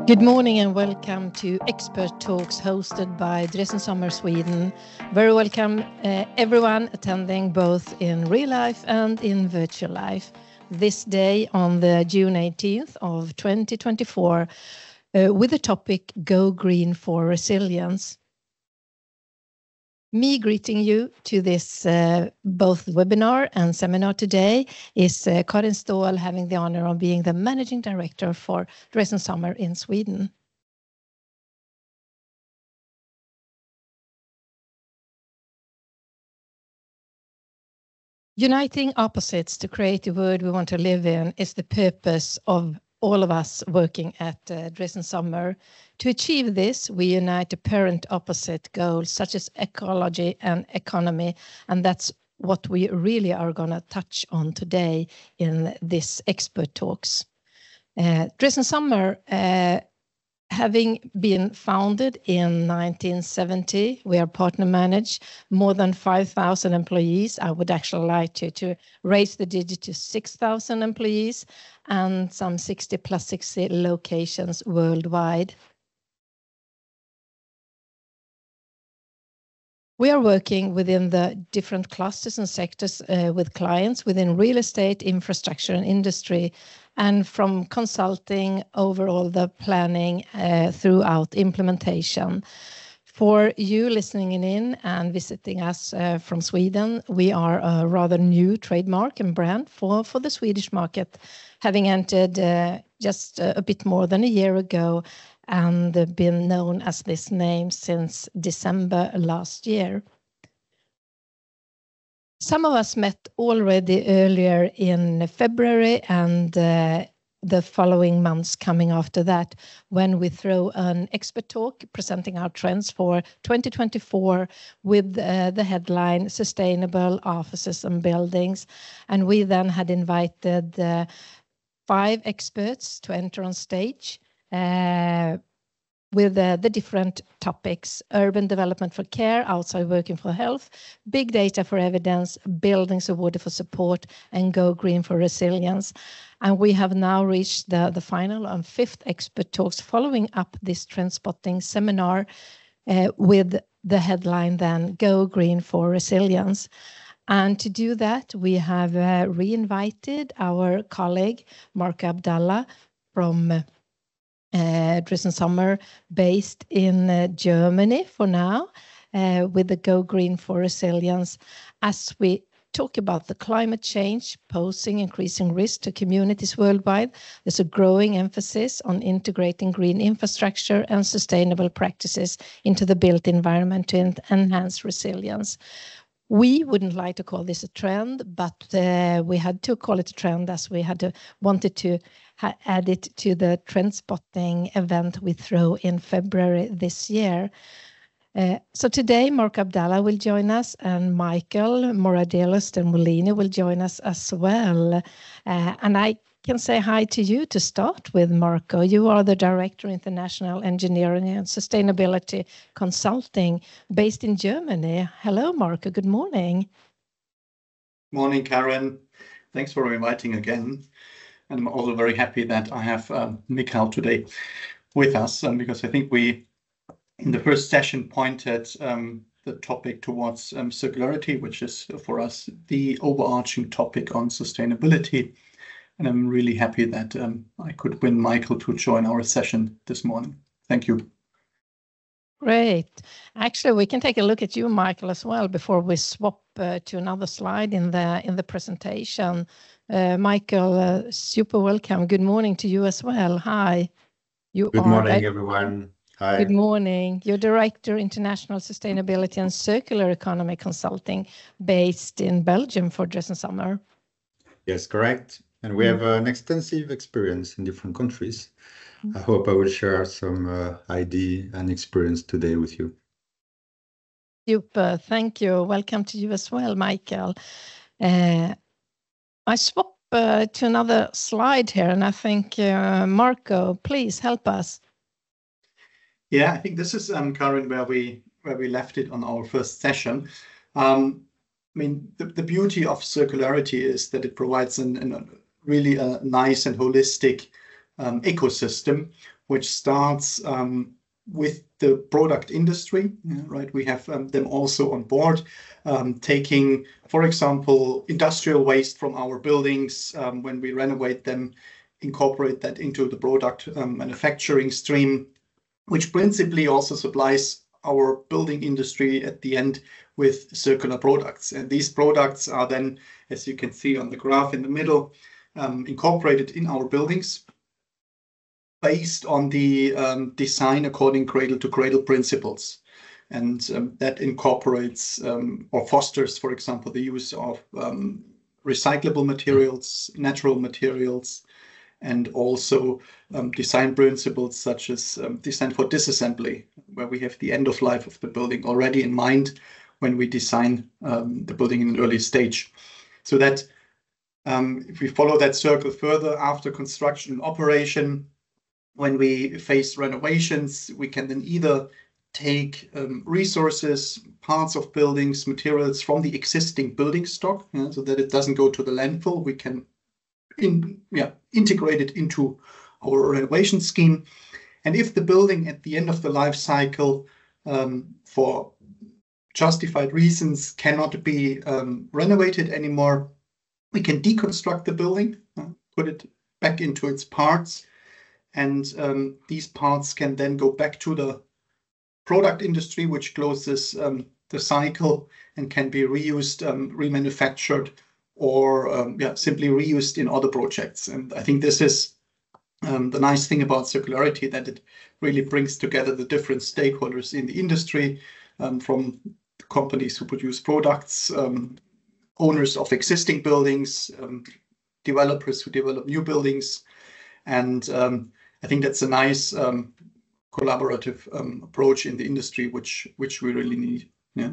Good morning and welcome to Expert Talks hosted by Drees and Sommer, Sweden. Very welcome everyone attending both in real life and in virtual life. This day on the June 18th of 2024 with the topic Go Green for Resilience. Me greeting you to this both webinar and seminar today is Karin Ståhl, having the honor of being the Managing Director for Drees and Sommer in Sweden. Uniting opposites to create a world we want to live in is the purpose of all of us working at Drees and Sommer. To achieve this, we unite apparent opposite goals such as ecology and economy, and that's what we really are going to touch on today in this expert talks. Drees and Sommer, having been founded in 1970, we are partner managed, more than 5,000 employees. I would actually like to raise the digit to 6,000 employees and some 60 plus 60 locations worldwide. We are working within the different clusters and sectors with clients within real estate, infrastructure and industry, and from consulting overall the planning throughout implementation. For you listening in and visiting us from Sweden, we are a rather new trademark and brand for the Swedish market, having entered just a bit more than a year ago and been known as this name since December last year. Some of us met already earlier in February and the following months coming after that, when we throw an expert talk presenting our trends for 2024 with the headline Sustainable Offices and Buildings. And we then had invited 5 experts to enter on stage with the different topics: urban development for care, outside working for health, big data for evidence, buildings of water for support, and Go Green for Resilience. And we have now reached the final and 5th expert talks following up this trend spotting seminar with the headline then Go Green for Resilience. And to do that, we have re-invited our colleague Marco Abdallah from Drees and Sommer, based in Germany for now, with the Go Green for Resilience, as we talk about the climate change posing increasing risk to communities worldwide. There's a growing emphasis on integrating green infrastructure and sustainable practices into the built environment to enhance resilience. We wouldn't like to call this a trend, but we had to call it a trend as we wanted to add it to the trend spotting event we throw in February this year. So today, Marco Abdallah will join us, and Michael Moradiellos and Molino will join us as well. And I can say hi to you to start with, Marco. You are the Director of International Engineering and Sustainability Consulting based in Germany. Hello, Marco. Good morning. Morning, Karin. Thanks for inviting again. And I'm also very happy that I have Mikhail today with us, because I think we, in the first session, pointed the topic towards circularity, which is for us the overarching topic on sustainability. And I'm really happy that I could win Michael to join our session this morning. Thank you. Great. Actually, we can take a look at you, Michael, as well before we swap to another slide in the presentation. Michael, super welcome. Good morning to you as well. Hi. Good morning, everyone. Hi. Good morning. You're Director International Sustainability and Circular Economy Consulting based in Belgium for Drees and Sommer. Yes, correct. And we have an extensive experience in different countries. I hope I will share some idea and experience today with you. Super, thank you. Welcome to you as well, Michael. I swap to another slide here, and I think Marco, please help us. Yeah, I think this is Karin, where we left it on our first session. I mean, the beauty of circularity is that it provides really a nice and holistic ecosystem which starts with the product industry, right? We have them also on board, taking, for example, industrial waste from our buildings when we renovate them, incorporate that into the product manufacturing stream, which principally also supplies our building industry at the end with circular products. And these products are then, as you can see on the graph in the middle, incorporated in our buildings based on the design according cradle-to-cradle principles. And that incorporates or fosters, for example, the use of recyclable materials, natural materials, and also design principles such as design for disassembly, where we have the end of life of the building already in mind when we design the building in an early stage. So that if we follow that circle further after construction and operation, when we face renovations, we can then either take resources, parts of buildings, materials from the existing building stock, so that it doesn't go to the landfill. We can integrate it into our renovation scheme. And if the building at the end of the life cycle, for justified reasons, cannot be renovated anymore, we can deconstruct the building, put it back into its parts, and these parts can then go back to the product industry, which closes the cycle and can be reused, remanufactured, or simply reused in other projects. And I think this is the nice thing about circularity, that it really brings together the different stakeholders in the industry, from companies who produce products, owners of existing buildings, developers who develop new buildings. And I think that's a nice collaborative approach in the industry, which we really need. Yeah.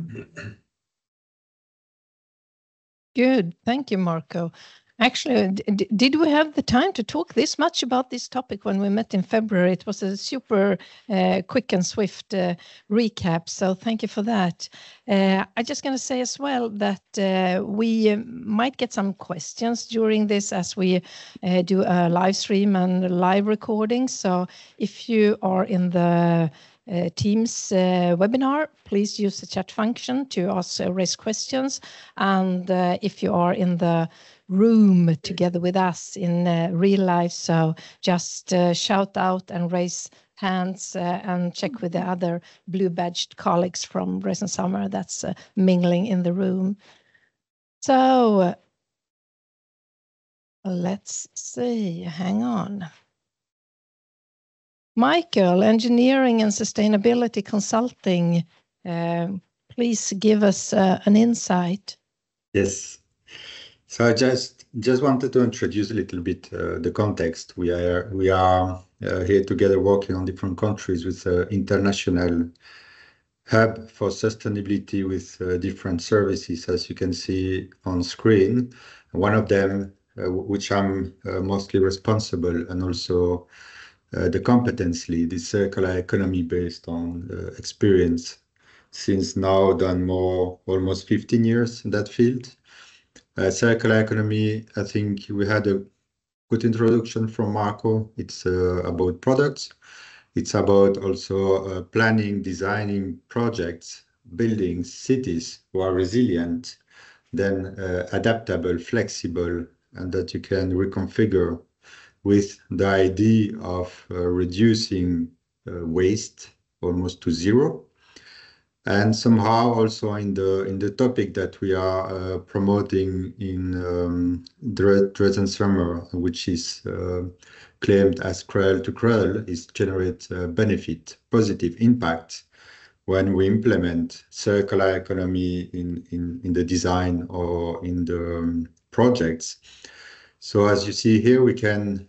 Good. Thank you, Marco. Actually, did we have the time to talk this much about this topic when we met in February? It was a super quick and swift recap, so thank you for that. I'm just going to say as well that we might get some questions during this as we do a live stream and live recording. So if you are in the Teams webinar, please use the chat function to ask raise questions. And if you are in the room together with us in real life, so just shout out and raise hands and check with the other blue badged colleagues from Drees and Sommer that's mingling in the room. So let's see, hang on. Michael, engineering and sustainability consulting, please give us an insight. Yes. So I just wanted to introduce a little bit the context. We are here together working on different countries with international hub for sustainability with different services, as you can see on screen. One of them, which I'm mostly responsible, and also the competence lead, is circular economy based on experience since now done almost 15 years in that field. Circular economy, I think we had a good introduction from Marco. It's about products. It's about also planning, designing projects, buildings, cities who are resilient, then adaptable, flexible, and that you can reconfigure with the idea of reducing waste almost to zero. And somehow also in the topic that we are promoting in Drees and Sommer, which is claimed as cradle to cradle, is generate benefit, positive impact when we implement circular economy in the design or in the projects. So as you see here, we can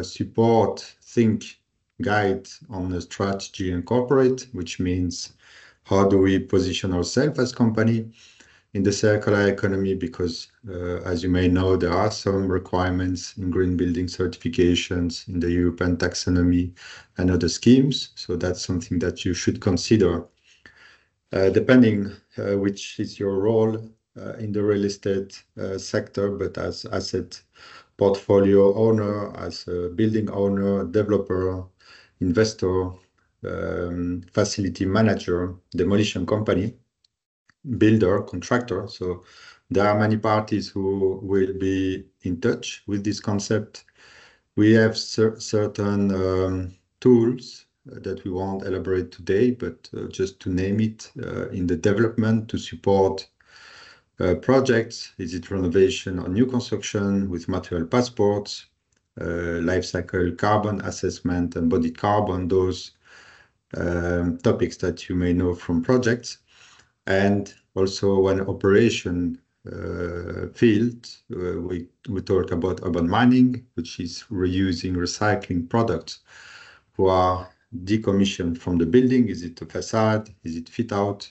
support, think, guide on the strategy and corporate, which means how do we position ourselves as company in the circular economy? Because as you may know, there are some requirements in green building certifications in the European taxonomy and other schemes. So that's something that you should consider, depending which is your role in the real estate sector, but as asset portfolio owner, as a building owner, developer, investor, facility manager, demolition company, builder, contractor. So there are many parties who will be in touch with this concept. We have certain tools that we won't elaborate today, but just to name it, in the development to support projects. Is it renovation or new construction with material passports, life cycle carbon assessment, embodied carbon, those topics that you may know from projects. And also one operation field, we talk about urban mining, which is reusing, recycling products who are decommissioned from the building. Is it the facade? Is it fit out?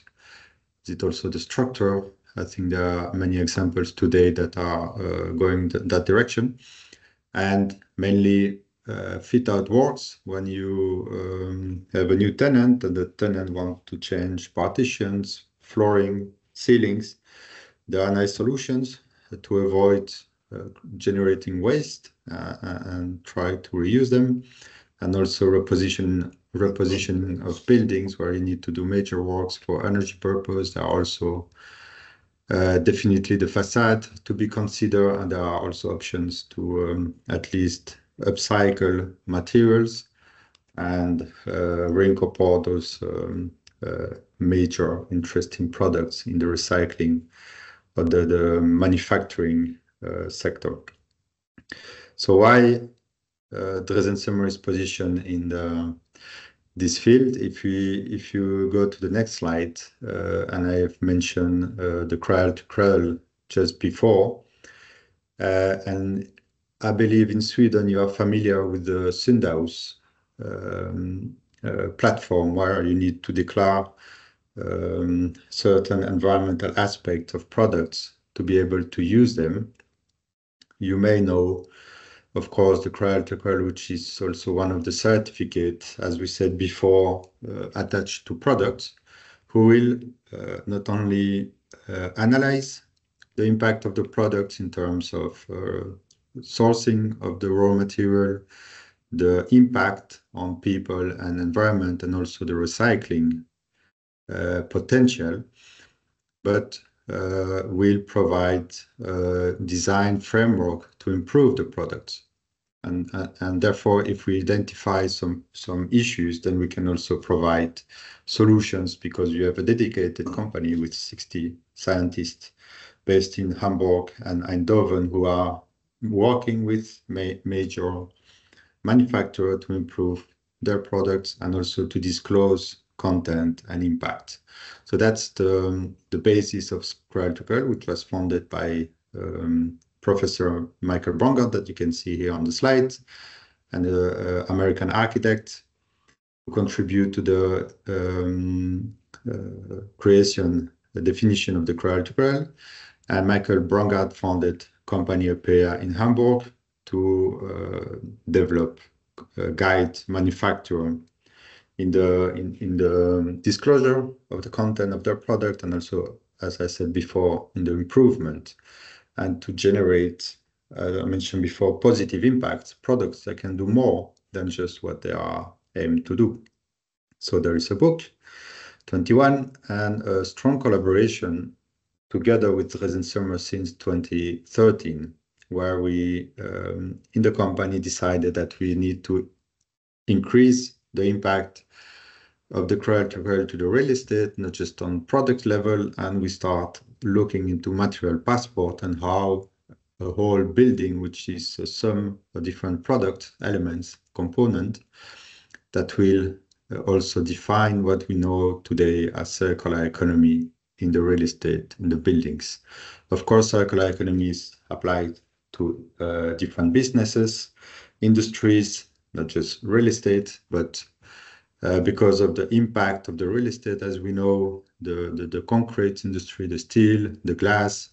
Is it also the structure? I think there are many examples today that are going that direction. And mainly fit out works when you have a new tenant and the tenant wants to change partitions, flooring, ceilings. There are nice solutions to avoid generating waste and try to reuse them. And also repositioning of buildings where you need to do major works for energy purpose. There are also definitely the facade to be considered, and there are also options to at least upcycle materials and reincorporate those major interesting products in the recycling or the manufacturing sector. So why Drees & Sommer is positioned in this field? If you go to the next slide, and I have mentioned the cradle to cradle just before, and I believe in Sweden you are familiar with the Syndaus platform where you need to declare certain environmental aspects of products to be able to use them. You may know, of course, the cradle to cradle, which is also one of the certificates, as we said before, attached to products, who will not only analyze the impact of the products in terms of sourcing of the raw material, the impact on people and environment, and also the recycling potential, but will provide a design framework to improve the products. And therefore, if we identify some issues, then we can also provide solutions, because you have a dedicated company with 60 scientists based in Hamburg and Eindhoven who are working with major manufacturers to improve their products and also to disclose content and impact. So that's the basis of Cradle to Cradle, which was founded by Professor Michael Brongard, that you can see here on the slide, and an American architect who contribute to the creation, the definition of the Cradle to Cradle. And Michael Brongard founded company Apea in Hamburg to develop, guide manufacturer in the disclosure of the content of their product, and also, as I said before, in the improvement, and to generate, as I mentioned before, positive impacts, products that can do more than just what they are aimed to do. So there is a book, 21, and a strong collaboration together with Drees & Sommer since 2013, where we, in the company, decided that we need to increase the impact of the cradle to cradle to the real estate, not just on product level, and we start looking into material passport and how a whole building, which is a sum of different product elements, component, that will also define what we know today as circular economy in the real estate, in the buildings. Of course, circular economy is applied to different businesses, industries, not just real estate, but because of the impact of the real estate, as we know, the concrete industry, the steel, the glass,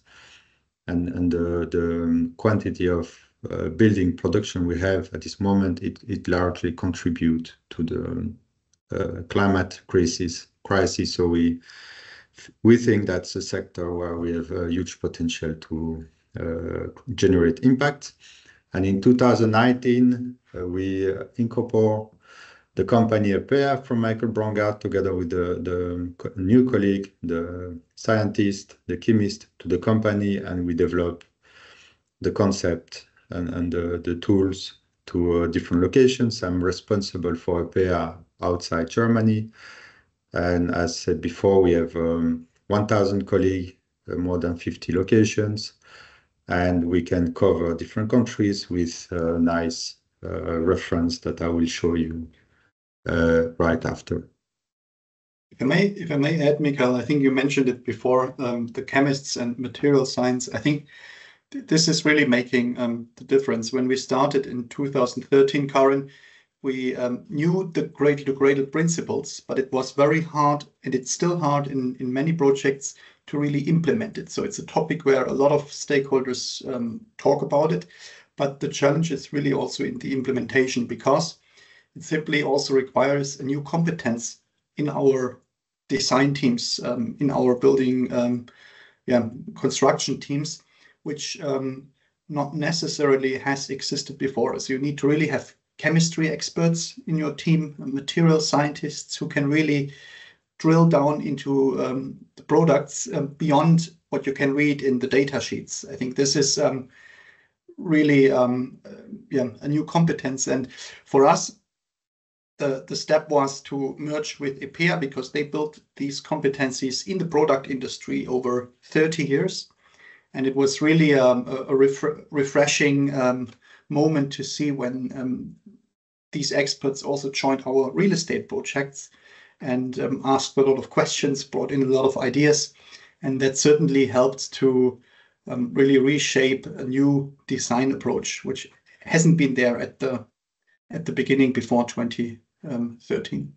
and the quantity of building production we have at this moment, it largely contributes to the climate crisis. So we think that's a sector where we have a huge potential to generate impact. And in 2019, we incorporate the company APEA from Michael Brongard, together with the new colleague, the scientist, the chemist, to the company, and we develop the concept and the tools to different locations. I'm responsible for APEA outside Germany. And as said before, we have 1,000 colleagues, more than 50 locations, and we can cover different countries with nice reference that I will show you right after. If I may add, Mikael, I think you mentioned it before, the chemists and material science. I think this is really making the difference. When we started in 2013, Karin, we knew the cradle-to-cradle principles, but it was very hard, and it's still hard in many projects to really implement it. So it's a topic where a lot of stakeholders talk about it, but the challenge is really also in the implementation, because it simply also requires a new competence in our design teams, in our building construction teams, which not necessarily has existed before. So you need to really have chemistry experts in your team, material scientists who can really drill down into the products beyond what you can read in the data sheets. I think this is really a new competence. And for us, the step was to merge with APEA, because they built these competencies in the product industry over 30 years. And it was really a refreshing moment to see when these experts also joined our real estate projects and asked a lot of questions, brought in a lot of ideas. And that certainly helped to really reshape a new design approach, which hasn't been there at the beginning before 2013.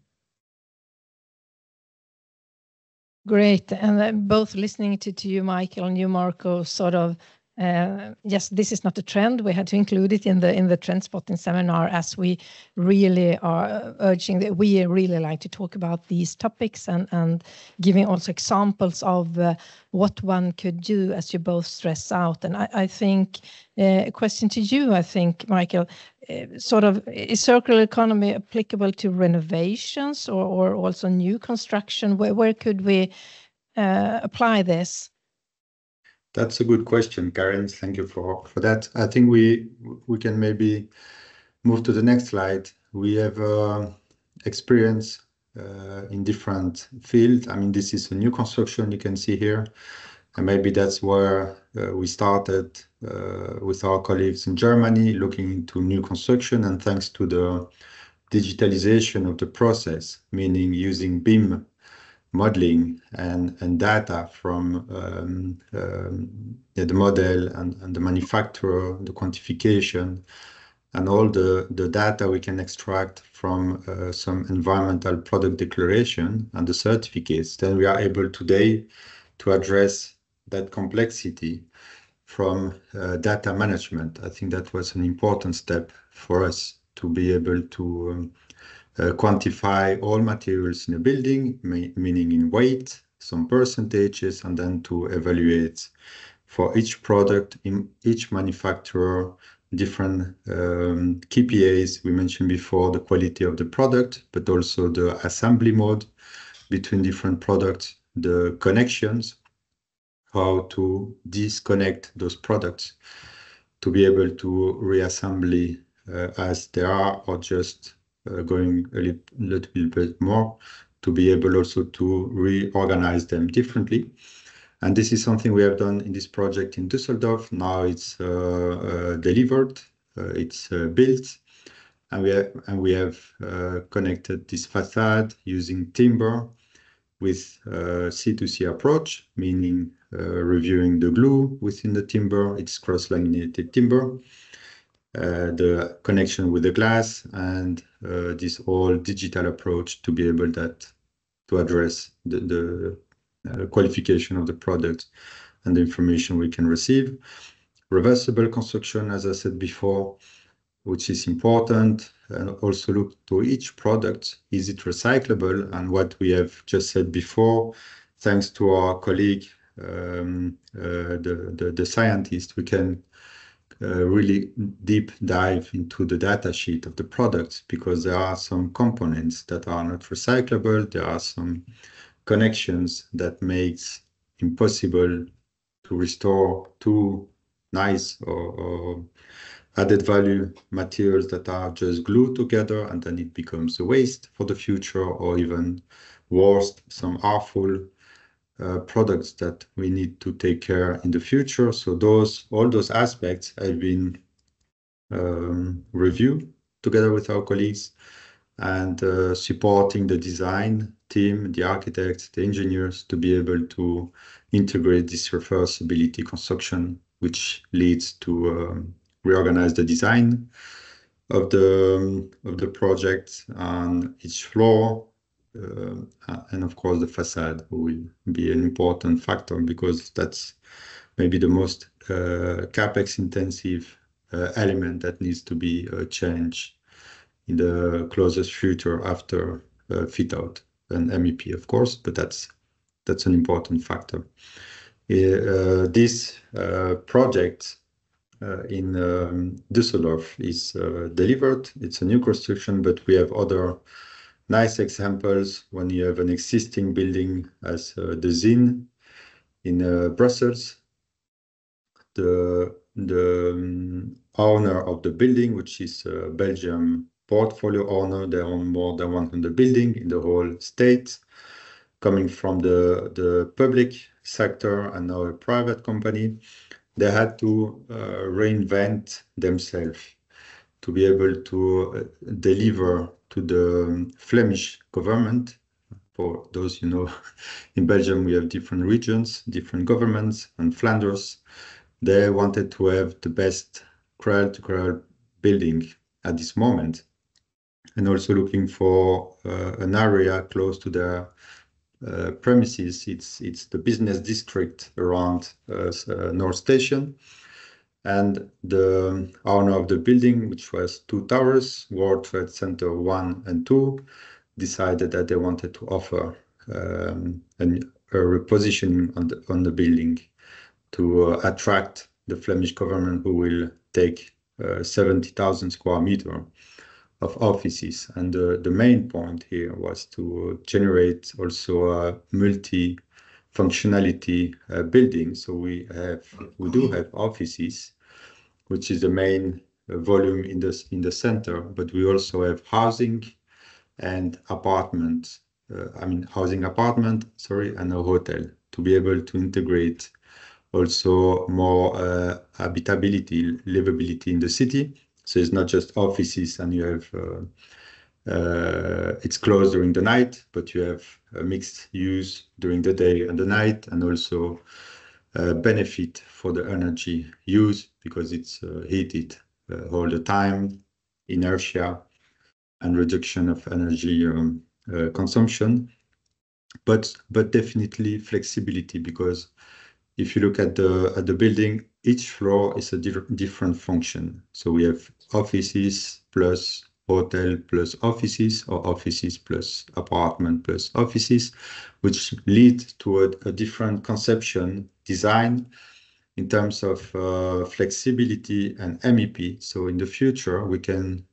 Great. And both listening to you, Michael, and you, Marco, sort of, yes, this is not a trend. We had to include it in the trend spotting seminar, as we really are urging that we really like to talk about these topics and giving also examples of what one could do, as you both stress out. And I think a question to you, I think, Michael, sort of, is circular economy applicable to renovations or also new construction? Where could we apply this? That's a good question, Karin. Thank you for that. I think we can maybe move to the next slide. We have experience in different fields. I mean, this is a new construction you can see here. And maybe that's where we started with our colleagues in Germany, looking into new construction. And thanks to the digitalization of the process, meaning using BIM modeling and data from the model and the manufacturer, the quantification, and all the data we can extract from some environmental product declaration and the certificates, then we are able today to address that complexity from data management. I think that was an important step for us to be able to quantify all materials in a building, meaning in weight, some percentages, and then to evaluate for each product in each manufacturer different KPIs. We mentioned before the quality of the product, but also the assembly mode between different products, the connections, how to disconnect those products to be able to reassemble as they are, or just going a little bit more to be able also to reorganize them differently. And this is something we have done in this project in Düsseldorf. Now it's delivered, it's built, and we have connected this facade using timber with C2C approach, meaning reviewing the glue within the timber. It's cross-laminated timber. The connection with the glass, and this all digital approach to be able to address the qualification of the product and the information we can receive. Reversible construction, as I said before, which is important, and also look to each product. Is it recyclable? And what we have just said before, thanks to our colleague, the scientist, we can really deep dive into the data sheet of the products, because there are some components that are not recyclable. There are some connections that makes impossible to restore two nice or added value materials that are just glued together, and then it becomes a waste for the future, or even worse, some harmful products that we need to take care in the future. So all those aspects have been reviewed together with our colleagues, and supporting the design team, the architects, the engineers, to be able to integrate this reversibility construction, which leads to reorganize the design of the project on each floor. And of course, the facade will be an important factor, because that's maybe the most capex intensive element that needs to be changed in the closest future after fit out and MEP, of course, but that's an important factor. This project in Düsseldorf is delivered. It's a new construction, but we have other nice examples when you have an existing building as the Zin in Brussels. The owner of the building, which is a Belgium portfolio owner, they own more than 100 buildings in the whole state, coming from the public sector and now a private company. They had to reinvent themselves to be able to deliver to the Flemish government. For those you know, in Belgium we have different regions, different governments, and Flanders. They wanted to have the best cradle-to-cradle building at this moment, and also looking for an area close to their premises. It's the business district around North Station, and the owner of the building, which was 2 towers, World Trade Center 1 and 2, decided that they wanted to offer a repositioning on the building to attract the Flemish government, who will take 70,000 square meters of offices. And the main point here was to generate also a multi-functionality building. So we do have offices, which is the main volume in the center, but we also have housing and apartment. Housing apartment, and a hotel, to be able to integrate also more habitability, livability in the city. So it's not just offices and you have it's closed during the night, but you have a mixed use during the day and the night, and also benefit for the energy use, because it's heated all the time, inertia, and reduction of energy consumption. But definitely flexibility, because if you look at the building, each floor is a different function. So we have offices plus hotel plus offices, or offices plus apartment plus offices, which lead to a different conception design in terms of flexibility and MEP. So in the future, we can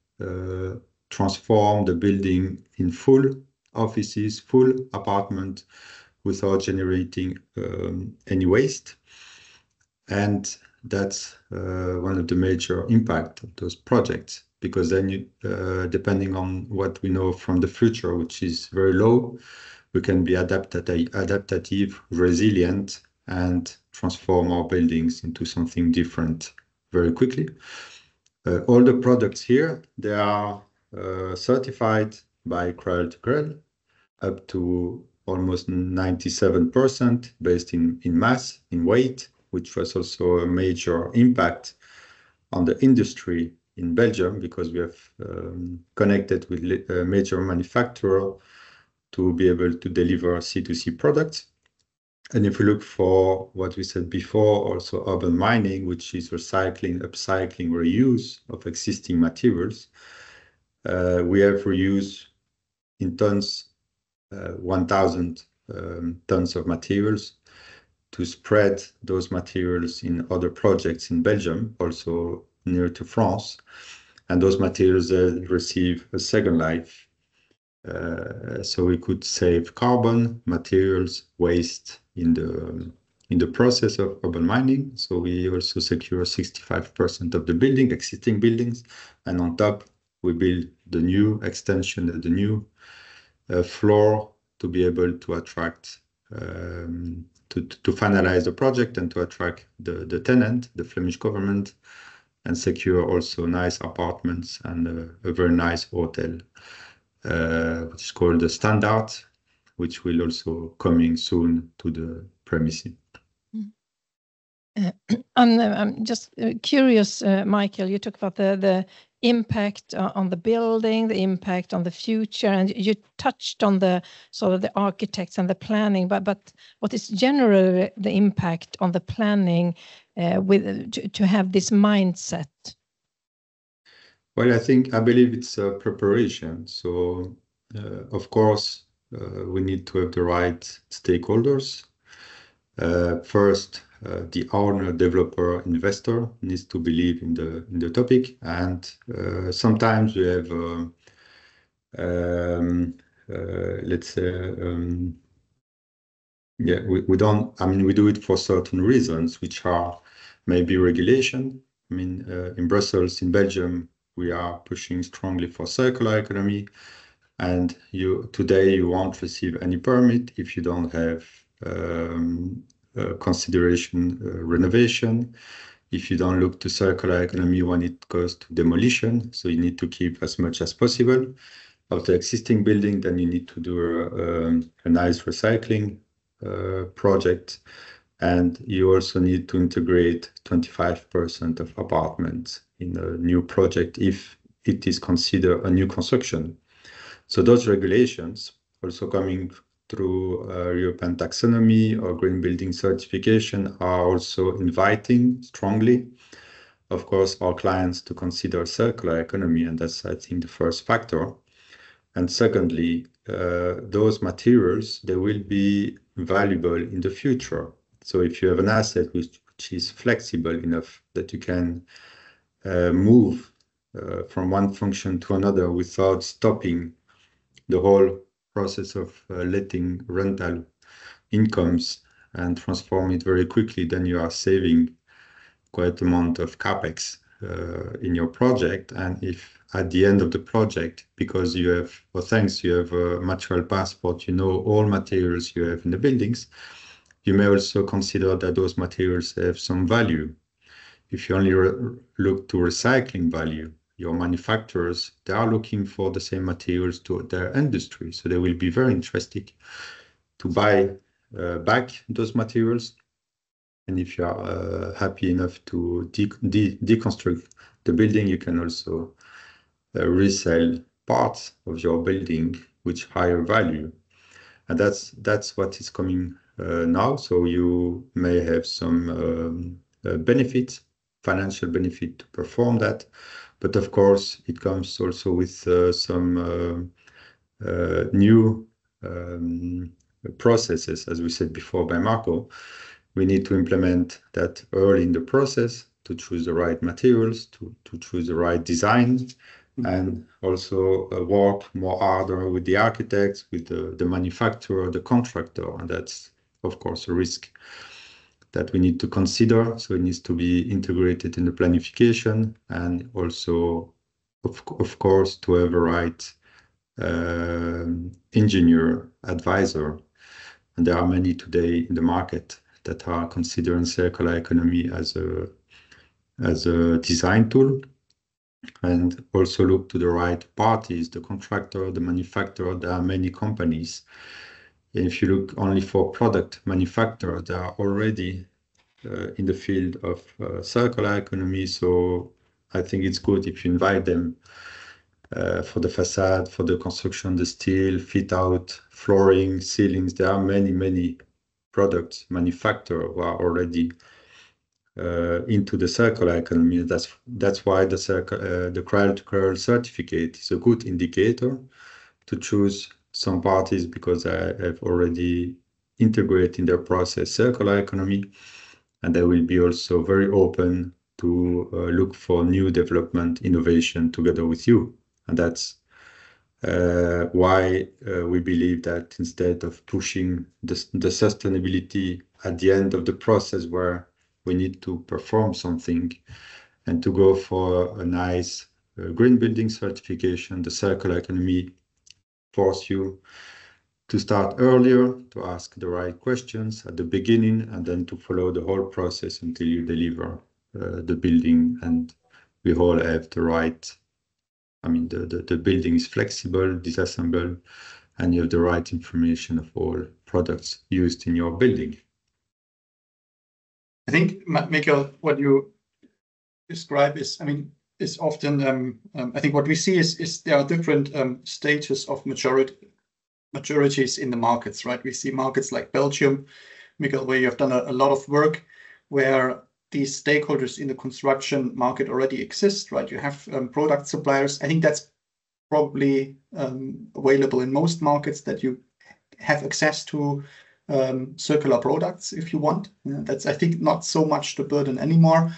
transform the building in full offices, full apartment, without generating any waste. And that's one of the major impact of those projects, because then you, depending on what we know from the future, which is very low, we can be adaptive, resilient, and transform our buildings into something different very quickly. All the products here, they are certified by Cradle to Cradle, up to almost 97% based in mass, in weight, which was also a major impact on the industry in Belgium, because we have connected with a major manufacturer to be able to deliver C2C products. And if we look for what we said before, also urban mining, which is recycling, upcycling, reuse of existing materials, we have reuse in tons, 1,000 tons of materials, to spread those materials in other projects in Belgium, also near to France. And those materials receive a second life. So we could save carbon, materials, waste in the process of urban mining. So we also secure 65% of the existing buildings, and on top we build the new extension, the new floor to be able to attract to finalize the project and to attract the tenant, the Flemish government, and secure also nice apartments and a very nice hotel, which is called the Standard, which will also coming soon to the premises. I'm just curious, Michael, you talk about the impact on the building, the impact on the future, and you touched on the sort of the architects and the planning, but what is generally the impact on the planning to have this mindset? Well, I believe it's a preparation. So, of course, we need to have the right stakeholders. First, the owner, developer, investor needs to believe in the topic, and sometimes we have, let's say, yeah, we don't. I mean, we do it for certain reasons, which are maybe regulation. I mean, in Brussels, in Belgium, we are pushing strongly for circular economy, and today you won't receive any permit if you don't have consideration renovation, if you don't look to circular economy when it goes to demolition. So you need to keep as much as possible of the existing building. Then you need to do a nice recycling project, and you also need to integrate 25% of apartments in a new project if it is considered a new construction. So those regulations also coming through European taxonomy or green building certification are also inviting strongly, of course, our clients to consider circular economy, and that's, I think, the first factor. And secondly, those materials, they will be valuable in the future. So if you have an asset which is flexible enough that you can move from one function to another without stopping the whole process of letting rental incomes and transform it very quickly, then you are saving quite an amount of capex in your project. And if at the end of the project, because you have, or thanks, you have a material passport, you know all materials you have in the buildings, you may also consider that those materials have some value. If you only look to recycling value, your manufacturers, they are looking for the same materials to their industry. So they will be very interested to buy back those materials. And if you are happy enough to deconstruct the building, you can also resell parts of your building with higher value. And that's what is coming now. So you may have some benefits, financial benefit to perform that. But of course, it comes also with some new processes, as we said before by Marco. We need to implement that early in the process to choose the right materials, to choose the right design, and also work more harder with the architects, with the manufacturer, the contractor. And that's, of course, a risk that we need to consider. So it needs to be integrated in the planification, and also, of course, to have a right engineer advisor. And there are many today in the market that are considering circular economy as a design tool, and also look to the right parties, the contractor, the manufacturer. There are many companies. If you look only for product manufacturer, they are already in the field of circular economy. So I think it's good if you invite them for the facade, for the construction, the steel, fit out, flooring, ceilings. There are many products manufacturers who are already into the circular economy. That's why the Cradle-to-Cradle certificate is a good indicator to choose some parties, because I have already integrate in their process circular economy, and they will be also very open to look for new development innovation together with you. And that's why we believe that instead of pushing the sustainability at the end of the process where we need to perform something and to go for a nice green building certification, the circular economy force you to start earlier, to ask the right questions at the beginning, and then to follow the whole process until you deliver the building and we all have the right, I mean, the building is flexible, disassembled, and you have the right information of all products used in your building. I think, Mikael, what you describe is, I mean, is often, I think what we see is there are different stages of maturities in the markets, right? We see markets like Belgium, Mikael, where you have done a lot of work, where these stakeholders in the construction market already exist, right? You have product suppliers. I think that's probably available in most markets, that you have access to circular products if you want. That's, I think, not so much the burden anymore.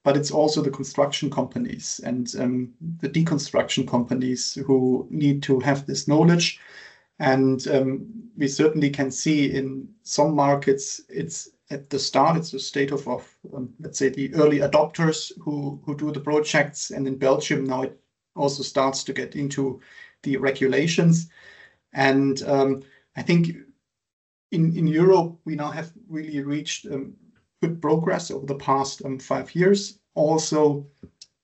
But it's also the construction companies and the deconstruction companies who need to have this knowledge. And we certainly can see in some markets, it's at the start, it's a state of let's say, the early adopters who do the projects. And in Belgium now it also starts to get into the regulations. And I think in Europe, we now have really reached good progress over the past 5 years, also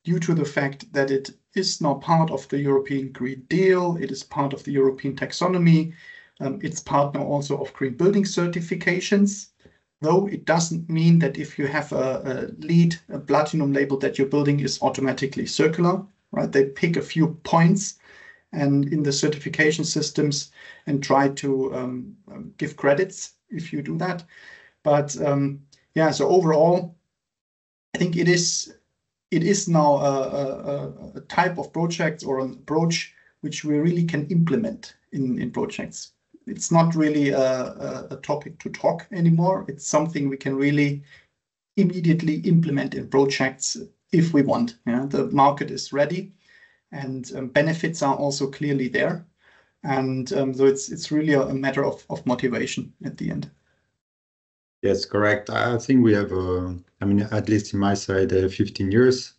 due to the fact that it is now part of the European Green Deal, it is part of the European taxonomy, it's part now also of green building certifications, though it doesn't mean that if you have a LEED, a platinum label, that your building is automatically circular, right? They pick a few points and in the certification systems and try to give credits if you do that. But yeah, so overall, I think it is now a type of project or an approach which we really can implement in projects. It's not really a topic to talk anymore. It's something we can really immediately implement in projects if we want. Yeah, the market is ready, and benefits are also clearly there. And so it's really a matter of motivation at the end. Yes, correct. I think we have, I mean, at least in my side, 15 years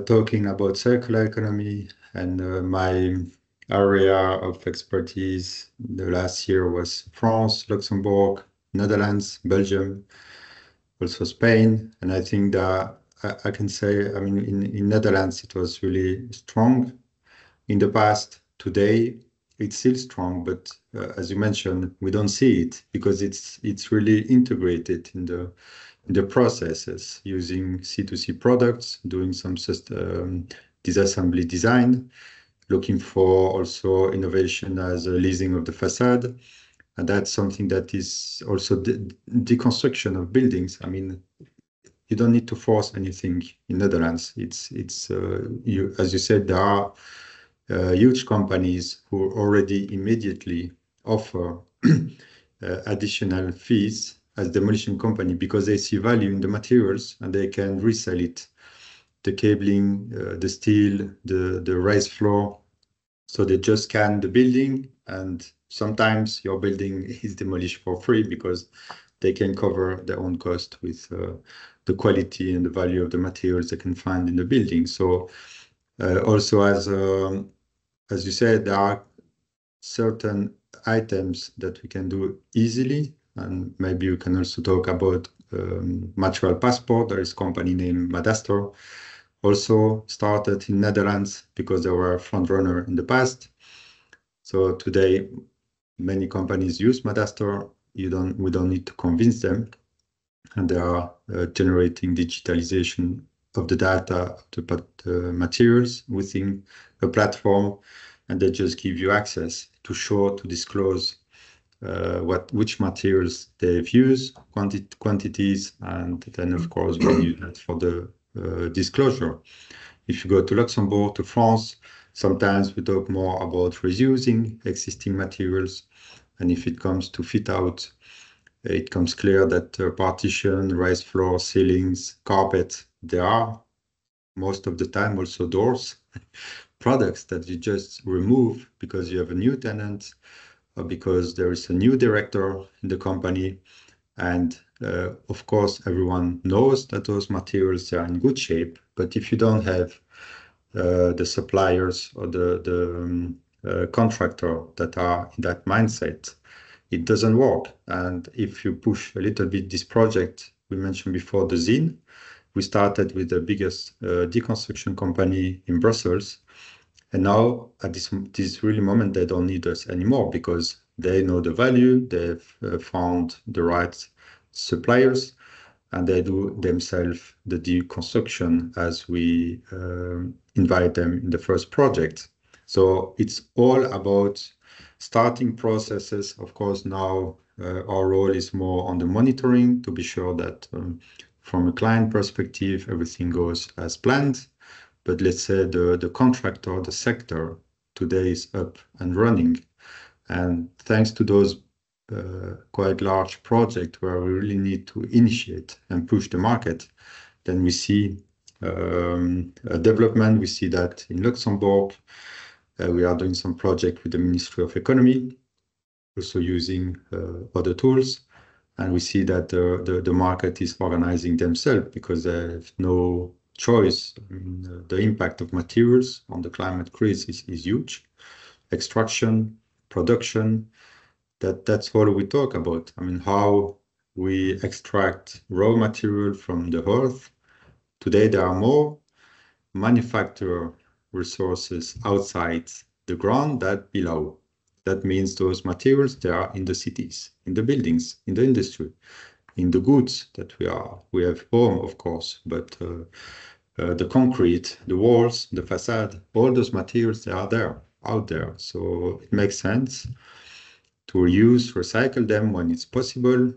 talking about circular economy, and my area of expertise the last year was France, Luxembourg, Netherlands, Belgium, also Spain. And I think that I can say, I mean, in Netherlands, it was really strong in the past. Today, it's still strong, but as you mentioned, we don't see it because it's really integrated in the processes, using C2C products, doing some disassembly design, looking for also innovation as a leasing of the facade. And that's something that is also deconstruction of buildings. I mean, you don't need to force anything in Netherlands. It's as you said, there are huge companies who already immediately offer additional fees as demolition company because they see value in the materials and they can resell it, the cabling, the steel, the raised floor. So they just scan the building, and sometimes your building is demolished for free because they can cover their own cost with the quality and the value of the materials they can find in the building. So also, as you said, there are certain items that we can do easily, and maybe you can also talk about material passport. There is a company named Madaster, also started in Netherlands because they were a front runner in the past. So today, many companies use Madaster. We don't need to convince them, and they are generating digitalization of the data of the materials within a platform, and they just give you access to show, to disclose which materials they've used, quantities, and then of course we use that for the disclosure. If you go to Luxembourg, to France, sometimes we talk more about reusing existing materials. And if it comes to fit out, it comes clear that partition, raised floor, ceilings, carpet, there are most of the time also doors, products that you just remove because you have a new tenant or because there is a new director in the company. And of course, everyone knows that those materials are in good shape. But if you don't have the suppliers or the contractor that are in that mindset, it doesn't work. And if you push a little bit this project, we mentioned before the Zine, we started with the biggest deconstruction company in Brussels. And now at this really moment, they don't need us anymore because they know the value, they've found the right suppliers, and they do themselves the deconstruction as we invite them in the first project. So it's all about starting processes. Of course, now our role is more on the monitoring to be sure that from a client perspective, everything goes as planned. But let's say the contractor, the sector today is up and running. And thanks to those quite large projects where we really need to initiate and push the market, then we see a development. We see that in Luxembourg, we are doing some project with the Ministry of Economy, also using other tools. And we see that the market is organizing themselves because they have no choice. I mean, the impact of materials on the climate crisis is huge. Extraction, production, that's all we talk about. I mean, how we extract raw material from the earth. Today, there are more manufacturer resources outside the ground than below. That means those materials, they are in the cities, in the buildings, in the industry, in the goods that we have home, of course, but the concrete, the walls, the facade, all those materials, they are there, out there. So it makes sense to reuse, recycle them when it's possible,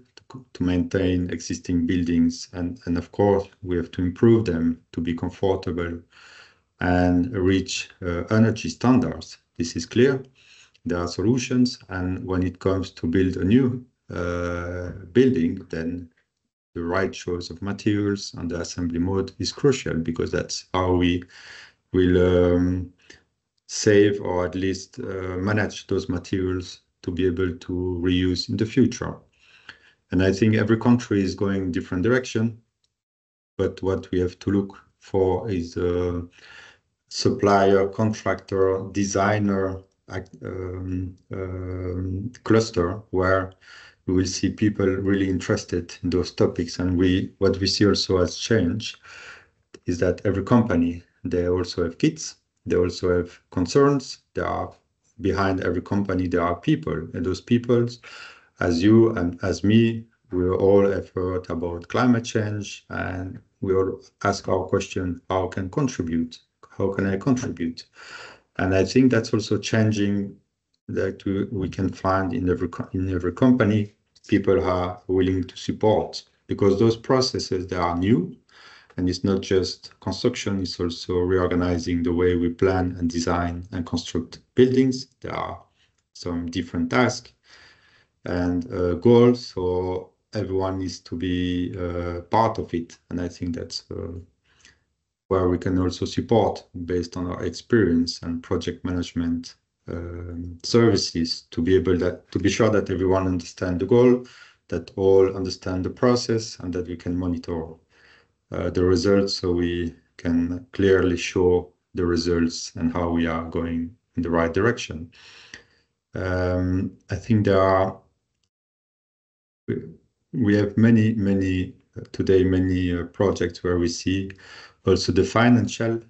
to maintain existing buildings. And of course, we have to improve them to be comfortable and reach energy standards. This is clear. There are solutions. And when it comes to build a new building, then the right choice of materials and the assembly mode is crucial because that's how we will save or at least manage those materials to be able to reuse in the future. And I think every country is going in different direction, but what we have to look for is a supplier, contractor, designer cluster where we will see people really interested in those topics. And what we see also as change is that every company, they also have kits, they also have concerns. There are behind every company, there are people, and those people, as you and as me, we all have heard about climate change, and we all ask our question, how can contribute? How can I contribute? And I think that's also changing, that we can find in every company, people are willing to support, because those processes, they are new, and it's not just construction, it's also reorganizing the way we plan and design and construct buildings. There are some different tasks and goals, so everyone needs to be part of it. And I think that's where we can also support based on our experience and project management services to be sure that everyone understands the goal, that all understand the process, and that we can monitor the results so we can clearly show the results and how we are going in the right direction. I think we have many projects where we see also the financial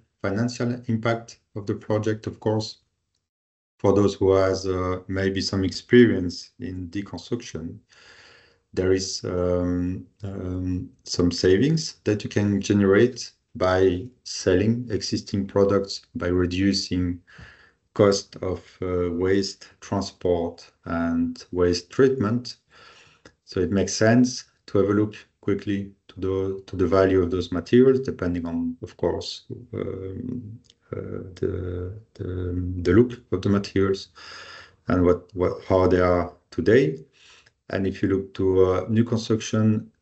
impact of the project, of course. For those who has maybe some experience in deconstruction, there is some savings that you can generate by selling existing products, by reducing cost of waste transport and waste treatment. So it makes sense to have a look quickly to the value of those materials, depending on, of course, the look of the materials and how they are today. And if you look to new construction,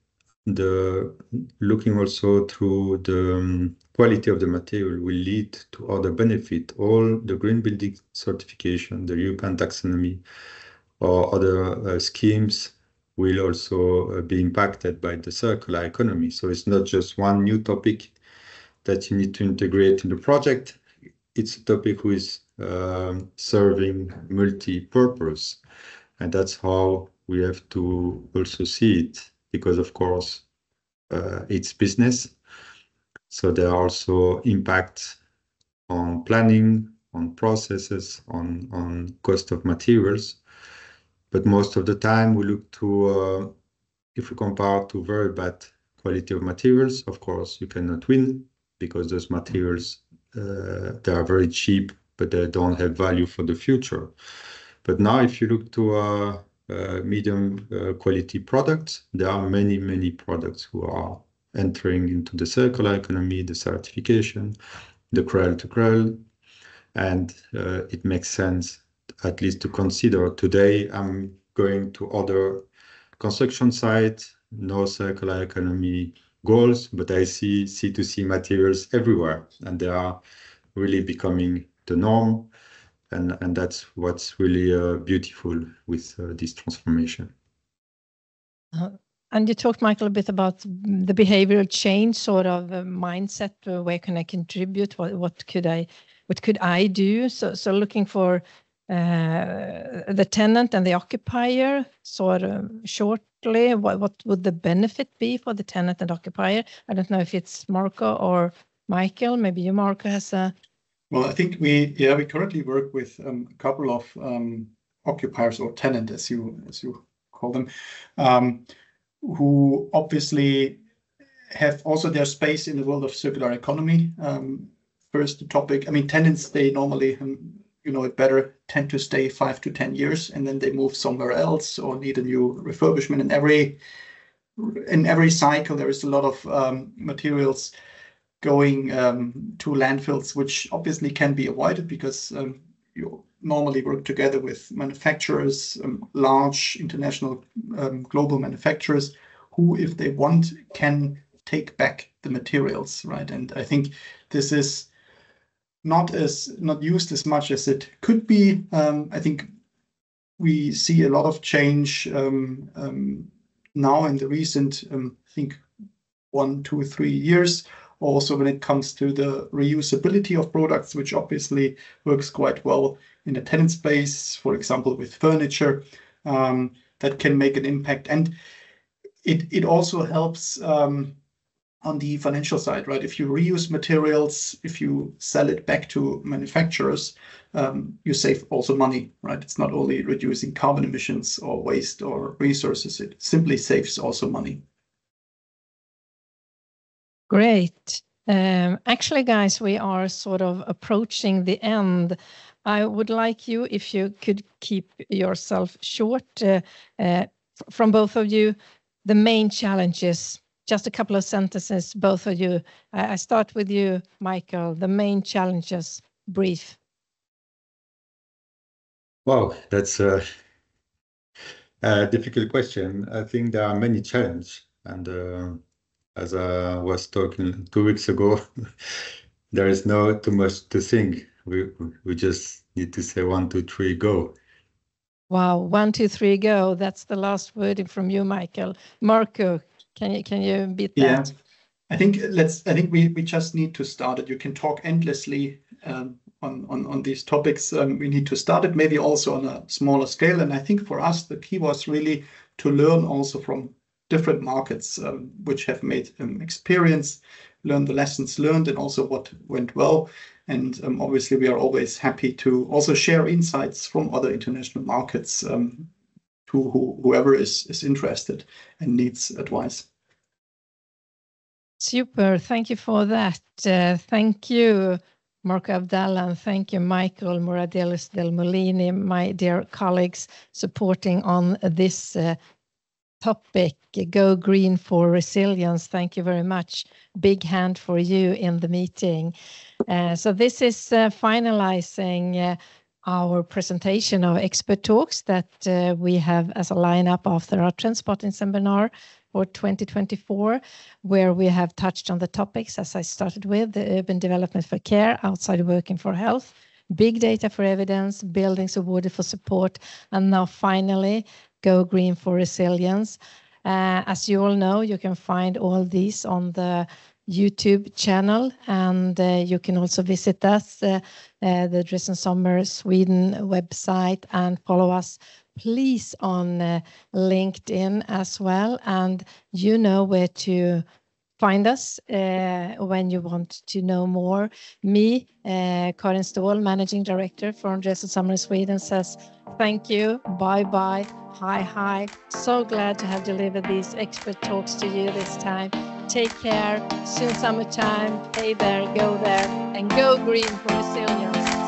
looking also through the quality of the material will lead to other benefit. All the green building certification, the European taxonomy, or other schemes will also be impacted by the circular economy. So it's not just one new topic that you need to integrate in the project. It's a topic who is serving multi-purpose. And that's how we have to also see it, because of course, it's business. So there are also impacts on planning, on processes, on cost of materials. But most of the time we look to, if we compare to very bad quality of materials, of course, you cannot win because those materials, they are very cheap, but they don't have value for the future. But now if you look to medium quality products, there are many, many products who are entering into the circular economy, the certification, the cradle to cradle, and it makes sense at least to consider. Today I'm going to other construction sites, no circular economy goals, but I see C2C materials everywhere, and they are really becoming the norm. And that's what's really beautiful with this transformation. And you talked, Michael, a bit about the behavioral change sort of mindset. Where can I contribute? What could I do? So looking for the tenant and the occupier, sort of shortly, what would the benefit be for the tenant and occupier? I don't know if it's Marco or Michael. Maybe you, Marco, has a... Well, I think we currently work with a couple of occupiers or tenant, as you call them, who obviously have also their space in the world of circular economy. First topic, I mean, tenants, they normally, you know it better, tend to stay 5 to 10 years, and then they move somewhere else or need a new refurbishment. In every cycle, there is a lot of materials going to landfills, which obviously can be avoided because you normally work together with manufacturers, large international global manufacturers, who, if they want, can take back the materials, right? And I think this is not used as much as it could be. I think we see a lot of change now in the recent, I think 1, 2, 3 years. Also, when it comes to the reusability of products, which obviously works quite well in the tenant space, for example, with furniture, that can make an impact. And it also helps on the financial side, right? If you reuse materials, if you sell it back to manufacturers, you save also money, right? It's not only reducing carbon emissions or waste or resources, it simply saves also money. Great. Actually, guys, we are sort of approaching the end. I would like you, if you could keep yourself short, from both of you, the main challenges, just a couple of sentences, both of you. I start with you, Michael, the main challenges, brief. Wow, that's a difficult question. I think there are many challenges, and as I was talking 2 weeks ago, there is no too much to think. We just need to say 1, 2, 3, go. Wow, 1, 2, 3, go. That's the last word from you, Michael. Marco, can you beat that? Yeah, I think we just need to start it. You can talk endlessly on these topics. We need to start it, maybe also on a smaller scale. And I think for us, the key was really to learn also from different markets which have made experience, learn the lessons learned, and also what went well. And obviously, we are always happy to also share insights from other international markets to whoever is interested and needs advice. Super. Thank you for that. Thank you, Marco Abdallah, and thank you, Michael Moradiellos del Molino, my dear colleagues, supporting on this topic, Go Green for Resilience. Thank you very much. Big hand for you in the meeting. So this is finalizing our presentation of expert talks that we have as a lineup after our Trendspotting seminar for 2024, where we have touched on the topics, as I started with, the urban development for care, outside working for health, big data for evidence, buildings awarded for support, and now finally, go green for resilience. As you all know, you can find all these on the YouTube channel, and you can also visit us, the Drees and Sommer Sweden website, and follow us, please, on LinkedIn as well. And you know where to find us when you want to know more. Me, Karin Ståhl, Managing Director from Drees and Sommer Sweden, says thank you, bye-bye, hi. So glad to have delivered these expert talks to you this time. Take care, soon summertime, hey there, go there, and go green for resilience.